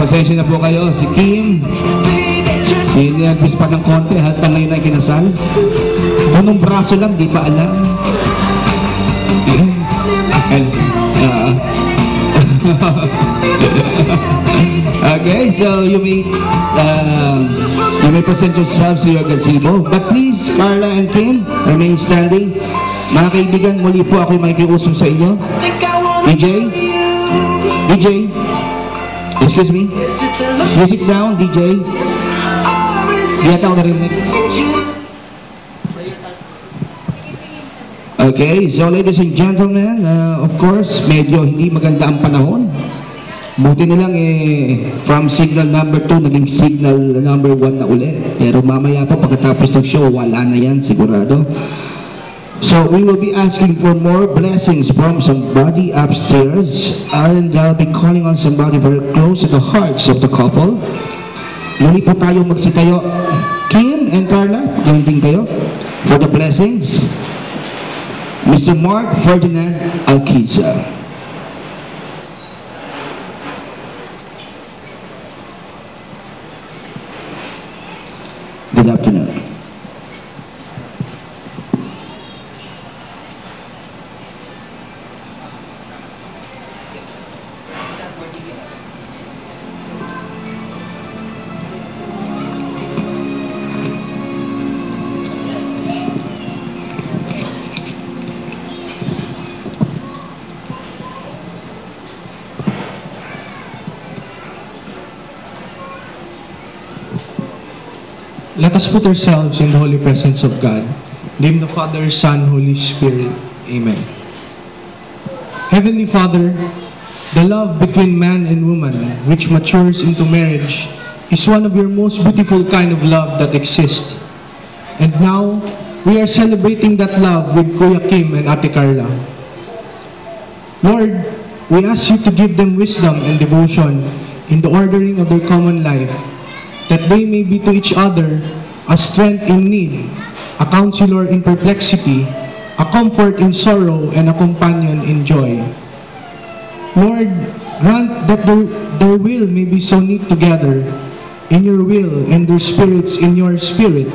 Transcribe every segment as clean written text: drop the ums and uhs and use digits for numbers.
Pasensya na po kayo. Si Kim, sinervis pa ng konti. Hasta ngayon ay kinasal. Bunong braso lang, di pa alam. Okay, so you may present yourselves to your gazebo. But please, Carla and Kim, remain standing. Mga kaibigan, muli po ako makikiusap sa inyo. DJ, excuse me. Music down, DJ. Di ata ako narinig. Okay, so ladies and gentlemen, of course, medyo hindi maganda ang panahon. Buti na lang from signal number 2, naging signal number 1 na ulit. Pero mamaya pa pagkatapos ng show, wala na yan, sigurado. So we will be asking for more blessings from somebody upstairs, and I'll be calling on somebody very close to the hearts of the couple. Muli po tayo magsitayo. Kim and Carla, yun din kayo for the blessings. Mr. Mark Ferdinand Alquiza. Good afternoon. Let us put ourselves in the holy presence of God. Name the Father, Son, Holy Spirit. Amen. Heavenly Father, the love between man and woman, which matures into marriage, is one of your most beautiful kind of love that exists. And now, we are celebrating that love with Kuya Kim and Ate Carla. Lord, we ask you to give them wisdom and devotion in the ordering of their common life, that they may be to each other a strength in need, a counselor in perplexity, a comfort in sorrow, and a companion in joy. Lord, grant that their will may be so knit together in your will and their spirits in your spirit,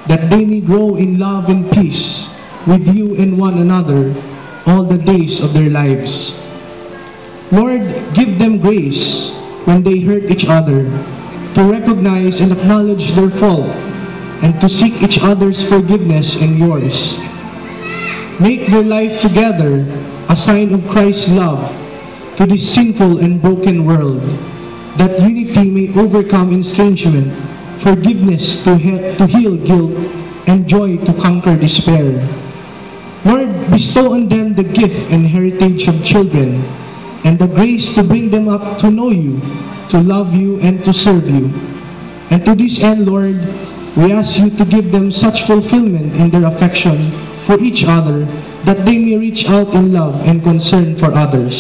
that they may grow in love and peace with you and one another all the days of their lives. Lord, give them grace when they hurt each other, to recognize and acknowledge their fault, and to seek each other's forgiveness and yours. Make their life together a sign of Christ's love to this sinful and broken world, that unity may overcome estrangement, forgiveness to heal guilt, and joy to conquer despair. Lord, bestow on them the gift and heritage of children, and the grace to bring them up to know you, to love you, and to serve you. And to this end, Lord, we ask you to give them such fulfillment in their affection for each other, that they may reach out in love and concern for others.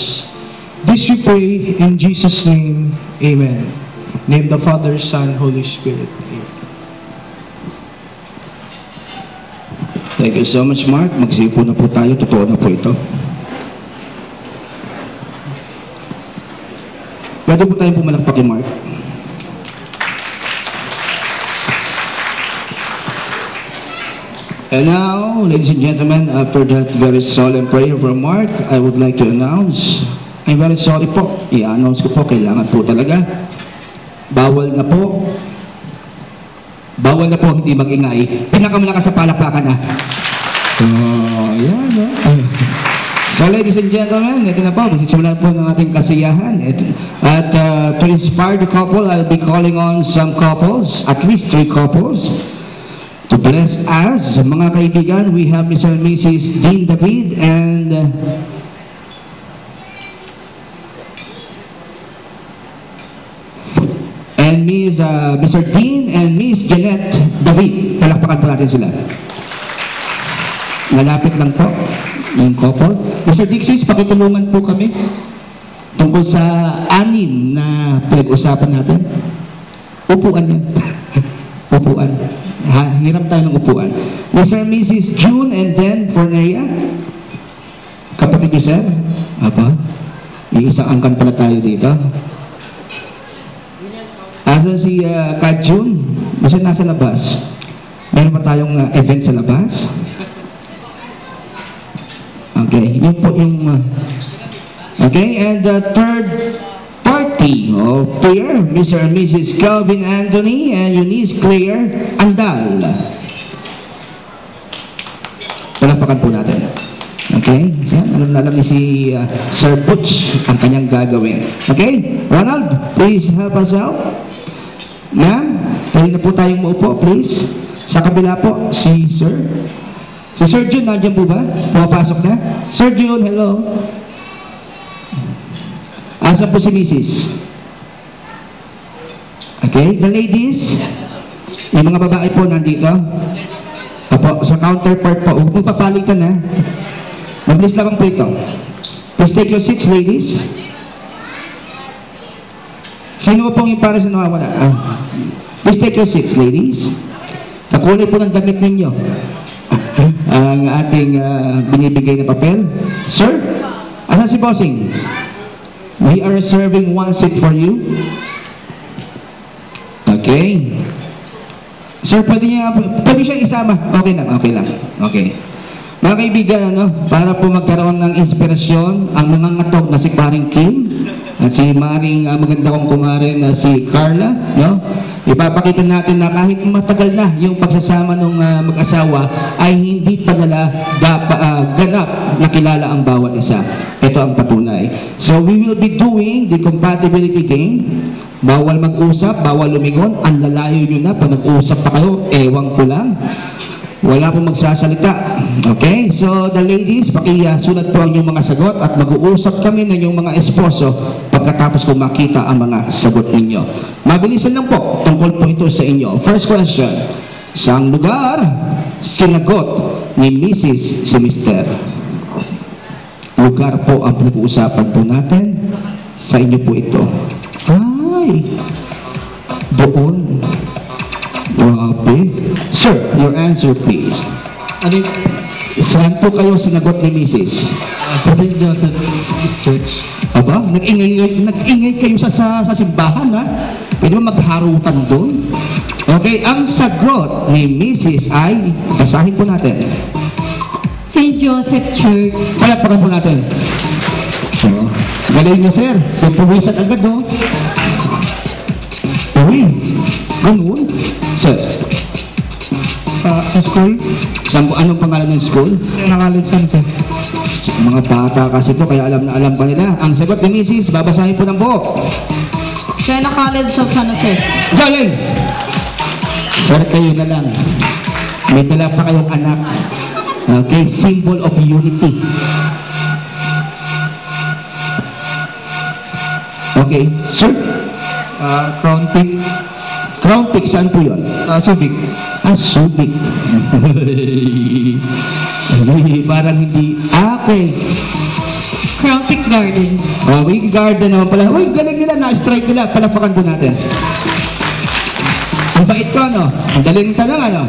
This we pray in Jesus' name, amen. Name the Father, Son, Holy Spirit. Amen. Thank you so much, Mark. Magsipo na po tayo. Totoo na po ito. Pwede po tayong pumalakpak kay Mark. And now, ladies and gentlemen, after that very solemn prayer from Mark, I would like to announce, I'm very sorry po, i-announce ko po, kailangan po talaga. Bawal na po, hindi mag-ingay. Pinakamalakas sa palakpakan na. Yan. So, ladies and gentlemen, ito na po, magsisimula po ng ating kasiyahan. At to inspire the couple, I'll be calling on some couples, at least 3 couples, to bless us. Mga kaibigan, we have Mr. and Mrs. Dean David and Mr. Dean and Miss Jeanette David. Palakpakan po natin sila. Malapit lang po yung couple. Mr. Dixis, pakitulungan po kami tungkol sa 6 na pinag-usapan natin. Upuan yan. Upuan. Hiram tayo ng upuan. Mr. and Mrs. June and then Fornea. Kapatid ni Sir. Apa? Iisang angkan pala tayo dito. Asa si Kajun? Kasi nasa labas. Meron pa tayong event sa labas? Okay, yun po yung... okay, and the third party of prayer, Mr. and Mrs. Calvin Anthony and Eunice Claire Andal. Palapakan po natin. Okay? Yan, alam ni si Sir Butch ang kanyang gagawin. Okay? Ronald, please help us out. Ma'am, pwede na po tayong maupo, please. Sa kabila po, si Sir. Si Sir Jun, nandiyan po ba? Pumapasok na? Sir Jun, hello. Asa po si Mrs.? Okay, the ladies, yung mga babae po nandito. Apo, sa counterpart po. Huwag mong papalitan na. Mabilis lang po ito. Please take your seats, ladies. Sino po yung para sa nawawala? Please take your seats, ladies. Kakulay po ng damit ninyo. Ang ating binibigay na papel. Sir, ano si Bossing? We are reserving one seat for you. Okay. Sir, pwede siyang isama. Okay lang, okay lang. Okay. Mga kaibigan, para po magkaroon ng inspirasyon, ang mga ngatog na si Paring Kim, at si Maring maganda kong kumare na si Carla, ipapakita natin na kahit matagal na yung pagsasama ng mag-asawa ay hindi pa nila ganap na kilala ang bawat isa. Ito ang patunay. So we will be doing the compatibility game. Bawal mag-usap, bawal lumingon. Ang lalayo nyo na, pag nag-usap pa kayo, ewan ko lang. Wala pong magsasalita. Okay? So, the ladies, pakisulat po ang inyong mga sagot at mag-uusap kami ng inyong mga esposo pagkatapos kung makita ang mga sagot ninyo. Mabilisan lang po, tungkol po ito sa inyo. First question, saang lugar sinagot ni Mrs. si Mr.? Lugar po ang pinag-uusapan po natin. Sa inyo po ito. Ay! Doon. Grabe. Sir, your answer please. Ano saan po kayo sinagot ni Mrs.? Sa Joseph Church. Aba, nag-ingay kayo sa simbahan, ha? Pwede mo magharutan doon? Okay, ang sagot ni Mrs. ay, basahin po natin. St. Joseph Church. Palakpakan po natin. So, galing niyo, sir. Pupuwisan agad, no? Uy, ganun. Sir. Sa school? Anong pangalan ng school? College Center. Mga bata kasi po, kaya alam na alam pa nila. Ang sagot ni Mrs., babasahin po ng buo. Siena College of San Jose. Galing! Sir, kayo na lang. May dala pa kayong anak. Okay, symbol of unity. Okay, sir? Crown Peak. Crown Peak, saan po yun? Subic. Subic. Parang hindi. Okay. Crown Peak Garden. May garden naman pala. Uy, galing nila. Na-strike nila. Palapakan po natin. Ang bait ko, ano? Ang daling tanong, ano?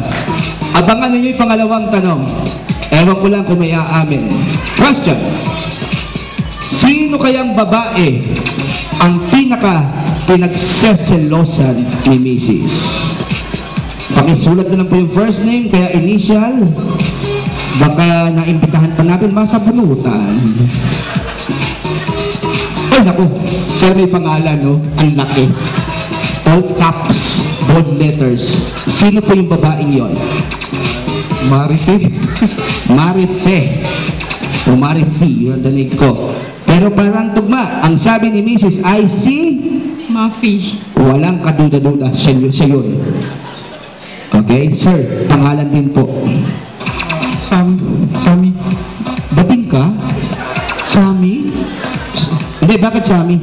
Abangan ninyo yung pangalawang tanong. Ewan ko lang kung may aamin. Question. Sino kayang babae ang pinagseselosan ni Mrs.? Pakisulat na lang po yung first name, kaya initial. Baka naimbitahan pa natin masabunutan. Ay, naku. Sir, may pangalan, no? Ang laki. All caps, bold letters. Sino po yung babaeng yon? Marife. Marife. O Marife, yun danig ko. Pero parang tugma, ang sabi ni Mrs. ay si Mafi. walang kaduda-duda sa yun. Okay, sir, pangalan din po. Sami. Dating ka? Sami? Hindi, bakit Sami?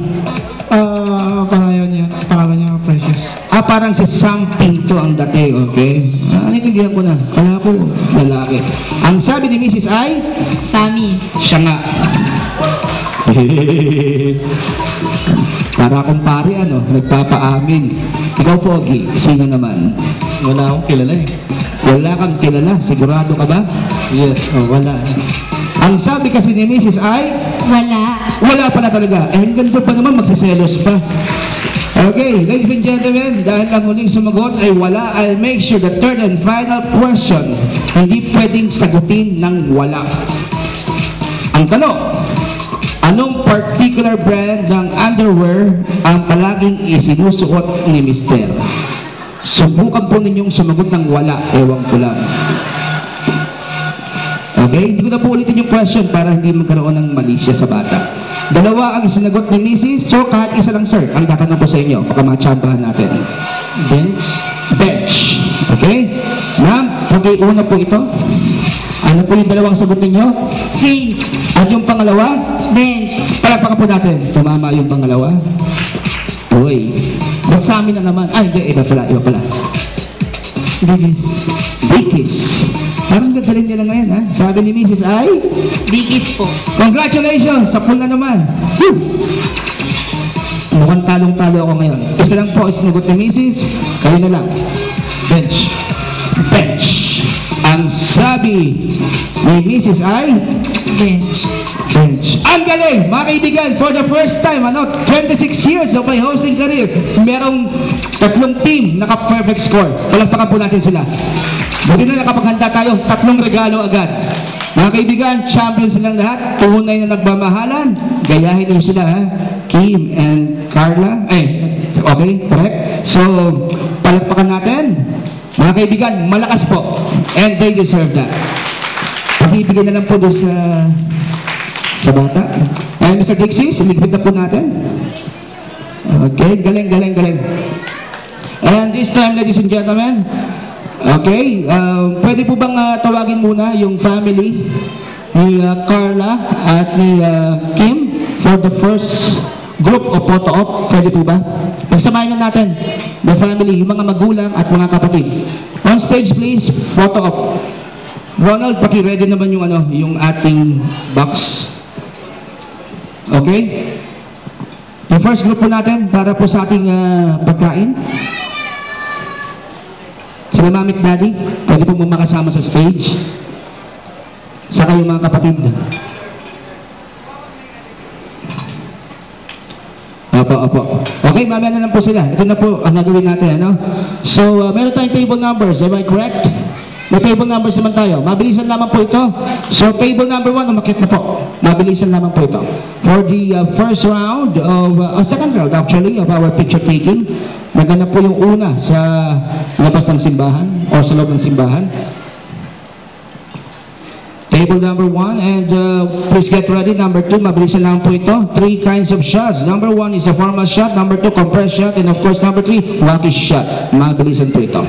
Pangalan niya Precious. Parang si something to ang dati, okay? Naintindihan ko na. Kala ko, lalaki. Ang sabi ni Mrs. ay? Sami. Siya nga. Para akong pare, nagpapaamin. Ikaw, Pogi, sino naman? Wala akong kilala eh. Wala kang kilala, sigurado ka ba? Yes, wala. Ang sabi kasi ni Mrs. ay? Wala. Wala pala talaga. Ang ganda pa naman, magsiselos pa. Okay, ladies and gentlemen, dahil ang huling sumagot ay wala, I'll make sure the third and final question hindi pwedeng sagutin ng wala. Ang tanong, anong particular brand ng underwear ang palaging isinusuot ni Mr.? Subukan po ninyong sumagot ng wala, ewan ko lang. Okay, hindi ko na po ulitin yung question para hindi magkaroon ng malisya sa bata. Dalawa ang sinagot ni Mrs. So, kahit isa lang, sir, ang tatanong ko sa inyo, baka matsambahan natin. Bench? Bench. Okay? Ma'am, okay, una po ito. Ano po yung dalawang sagot ninyo? Pink. At yung pangalawa? Bench. Palakpakan po natin. Tumama yung pangalawa. Uy. Ba't sa amin na naman? Ay, hindi. Iba pala. Dickies. Dickies. Parang gagaling nila ngayon, ha? Sabi ni Mrs. ay? Dickies po. Congratulations! Sa pool na naman. Woo! Mukhang talong-talo ako ngayon. Isa lang po isinugot ni Mrs. Kayo na lang. Bench. Bench. Ang sabi ni Mrs. ay? Bench. Bench. Ang galing! Mga kaibigan, for the first time, 26 years of my hosting career, merong 3 team naka-perfect score. Palagpakan po natin sila. Buti na nakapaghanda tayo, 3 regalo agad. Mga kaibigan, champions silang lahat, tunay na nagmamahalan. Gayahin nyo sila, ha? Kim and Carla. Okay, correct? So, palagpakan natin. Mga kaibigan, malakas po. And they deserve that. Pakibigyan na lang po doon sa bata. Ay, Mr. Dixie, sumigpit na po natin. Okay, galing. And this time, ladies and gentlemen, okay, pwede po bang tawagin muna yung family ni Carla at ni Kim for the first group of photo-op? Pwede po ba? Pagsamahin na natin the family, yung mga magulang at mga kapatid. On stage please, photo-op. Ronald, paki-ready naman yung ating box. Okay? Yung first group po natin para po sa ating pagkain. Sila Mami at Daddy, pwede po makasama sa stage. Saka yung mga kapatid. Opo. Okay, mamaya na lang po sila. Ito na po ang gagawin natin, So, meron tayong table numbers, am I correct? May table numbers naman tayo. Mabilisan lamang po ito. So, table number 1, umakit na po. Mabilisan lamang po ito. For the first round second round actually, of our picture taking, naganap po yung una sa labas ng simbahan o sa loob ng simbahan. Table number 1 and please get ready. Number 2, mabilisan lang po ito. 3 kinds of shots. Number 1 is a formal shot. Number 2, compressed shot. And of course, number 3, wacky shot. Mabilisan po ito.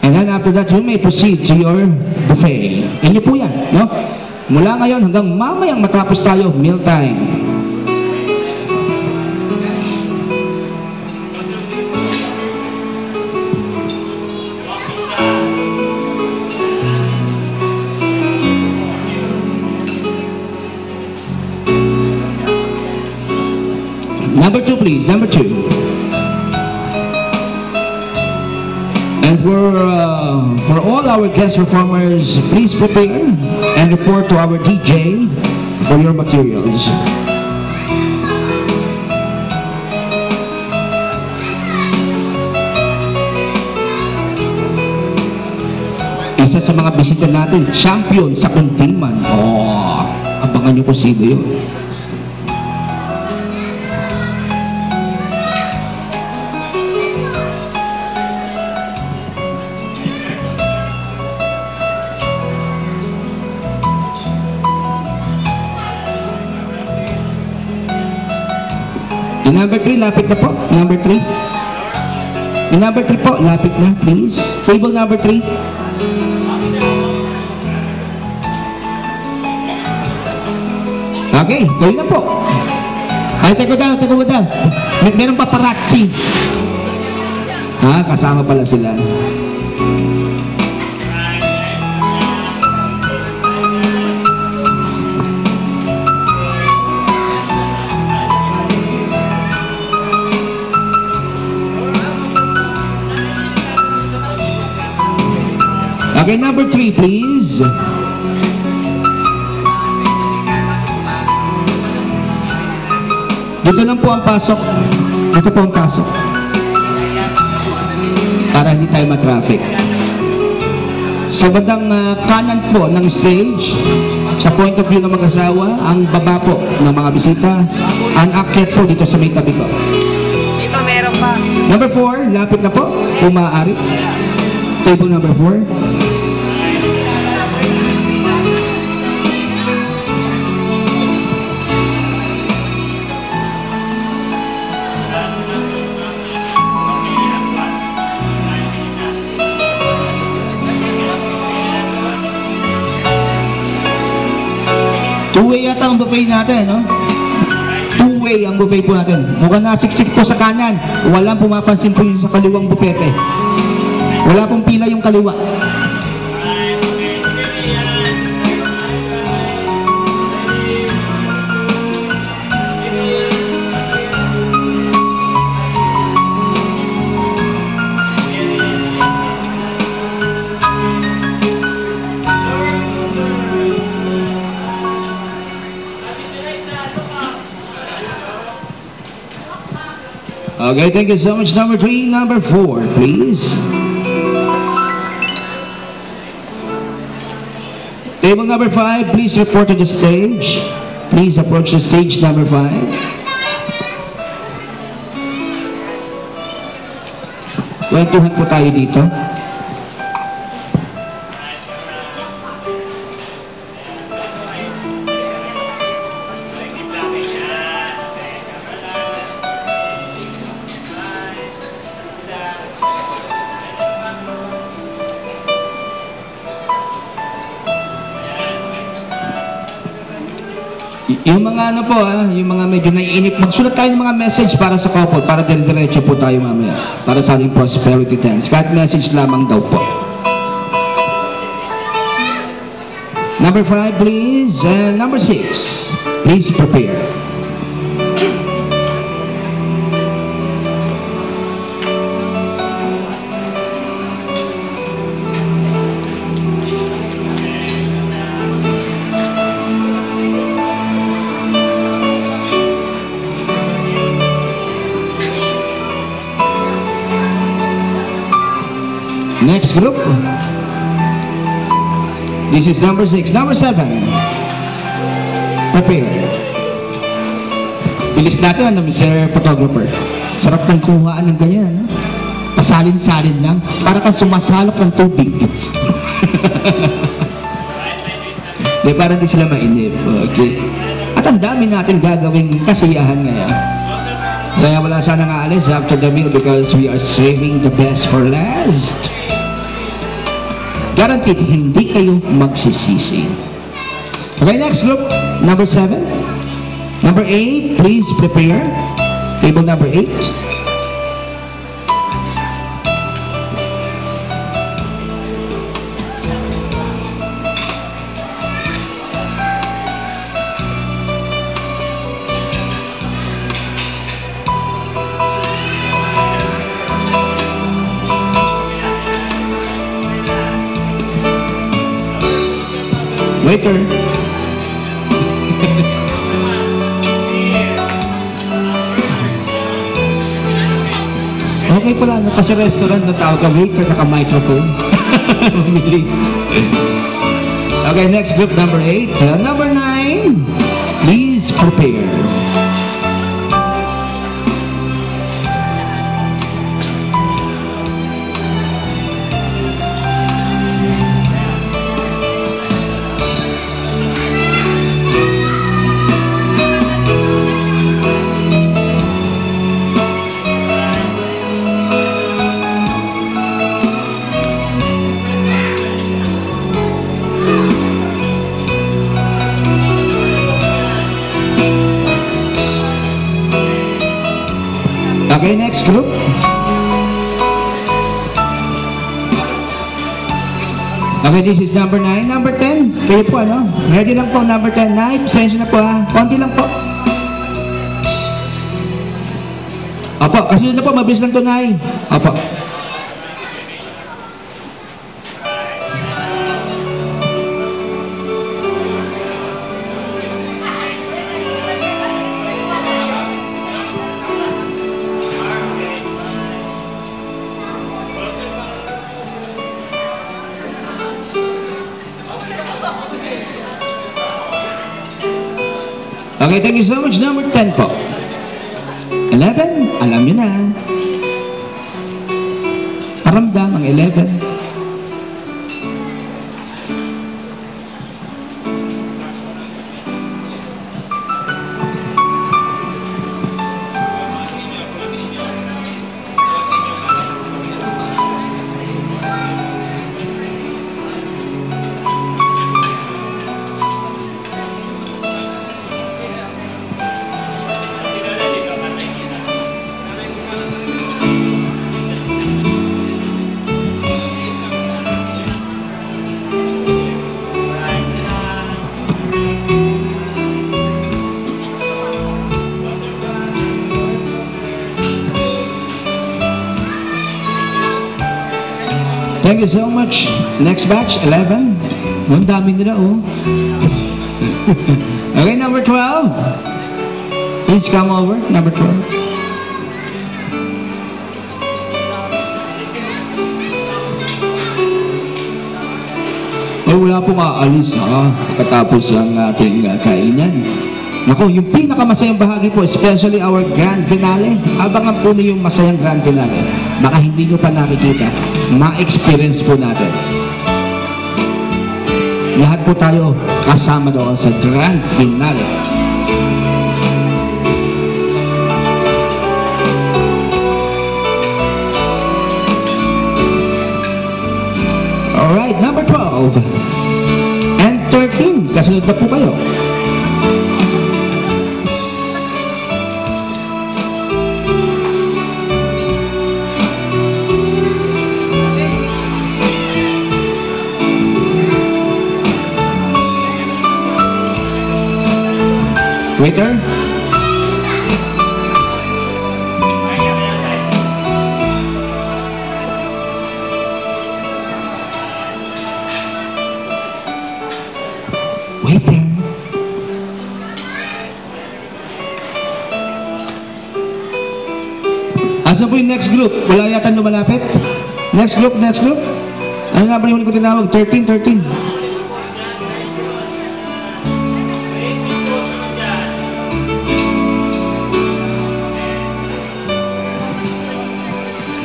And then after that, you may proceed to your buffet. Inyo po yan, Mula ngayon hanggang mamayang matapos tayo, meal time. Number 2, please. Number 2. And for all our guest performers, please prepare and report to our DJ for your materials. Isa sa mga bisita natin, champion sa Kuntingman. Abangan nyo kung sino yun. Number 3, lapit na po. Number 3. Number 3 po, lapit na, please. Table number 3. Okay, kayo na po. Ay, teka mo daw. Meron pa paparazzi. Kasama pala sila. Okay, number 3, please. Dito lang po ang pasok. Dito po ang pasok. Para hindi tayo ma-traffic. Sa bandang kanan po ng stage, sa point of view ng mag-asawa, ang baba po ng mga bisita, ang akyat po dito sa may tabi ko. Dito meron pa. Number 4, lapit na po, kung maaari. Table number 4. Two-way yata ang buffet natin, no? Two-way ang buffet po natin. Mukhang nasiksik po sa kanan. Walang pumapansin po yung sa kaliwang bupete. Wala pong pila yung kaliwa. Okay, thank you so much. Number 3, number 4, please. Table number 5, please report to the stage. Please approach the stage number 5. Kwentuhan po tayo dito. Yung mga ano po yung mga medyo naiinip, magsulat tayo ng mga message para sa couple, para diretso po tayo mamaya, para sa ating prosperity dance. Kahit message lamang daw po. Number 5, please. And number 6, please prepare. Next group. This is number 6. Number 7. Prepare. Bilis natin, Mr. Photographer. Sarap ng kuhaan ng ganyan. Pasalin-salin lang. Para kang sumasalok ng tubig. Di, parang di sila mainip. Okay. At ang dami natin gagawing kasiyahan ngayon. Kaya wala sanang aalis after the meal because we are saving the best for last. Guaranteed, hindi kayo magsisisi. Okay, next group. Number 7. Number 8, please prepare. Table number 8. Waiter. Okay pala, kasi restaurant na tawag ka waiter, naka-microphone. Okay, next group, number 8. Number 9, please prepare. Okay, next group. Okay, this is number 9. Number 10, kayo po, ano? Ready lang po, number 10. Nay, pasensya na po, ha? Konti lang po. Opo, kasi na po, mabilis lang to, Nay. Opo. Okay, thank you so much. Number 10 po. 11, alam nyo na. Paramdam ang 11. Thank you so much. Next batch, 11. Ang dami nila, oh. Okay, number 12. Please come over, number 12. Wala pong aalis, katapos ang ating kainan. Naku, yung pinakamasayang bahagi po, especially our grand finale, abangan po niyo yung masayang grand finale. Baka hindi nyo pa nakikita, ma-experience po natin. Lahat po tayo kasama doon sa grand finale. Alright, number 12 and 13, kasunod na po kayo. Waiter? Waiter? Asa po yung next group? Wala yata lumalapit? Next group, next group? Ano nga ba yung ko tinawag? 13.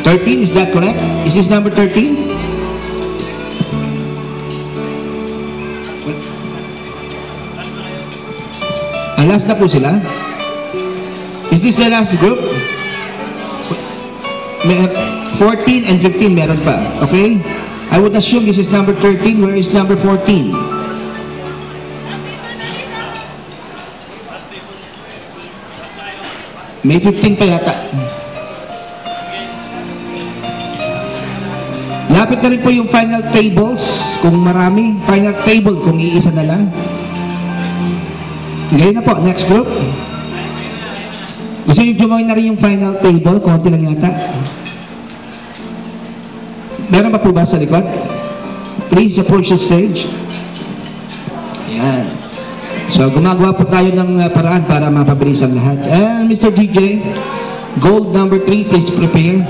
13, is that correct? Is this number 13? Last na po sila? Is this the last group? 14 and 15 meron pa. Okay? I would assume this is number 13. Where is number 14? May 15 pa yata. Lapit na rin po yung final tables, kung marami. Final table, kung iisa na lang. Ngayon na po, next group. Gusto nyo join na rin yung final table, konti lang yata. Meron pa po ba sa likod? Please approach the stage. Ayan. So, gumagawa po tayo ng paraan para mapabilis ang lahat. And Mr. DJ, gold number 3, please prepare.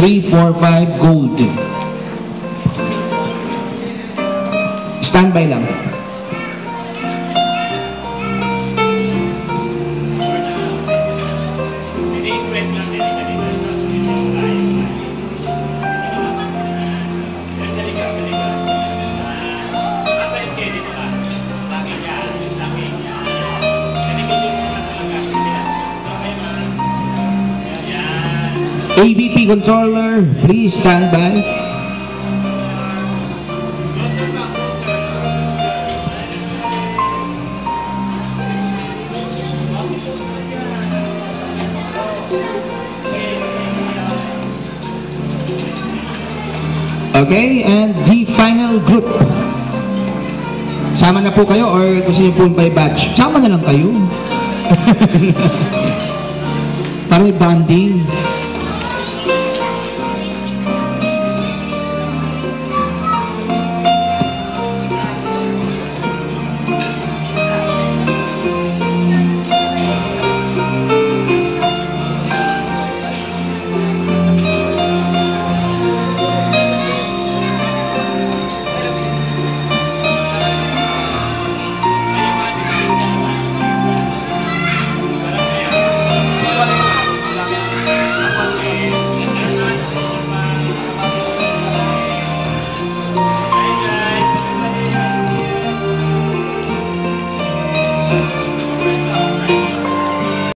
3, 4, 5, gold. Standby lang. AVP controller, please stand by. Okay, and the final group. Sama na po kayo or gusto niyo po by batch? Sama na lang kayo. Para bonding.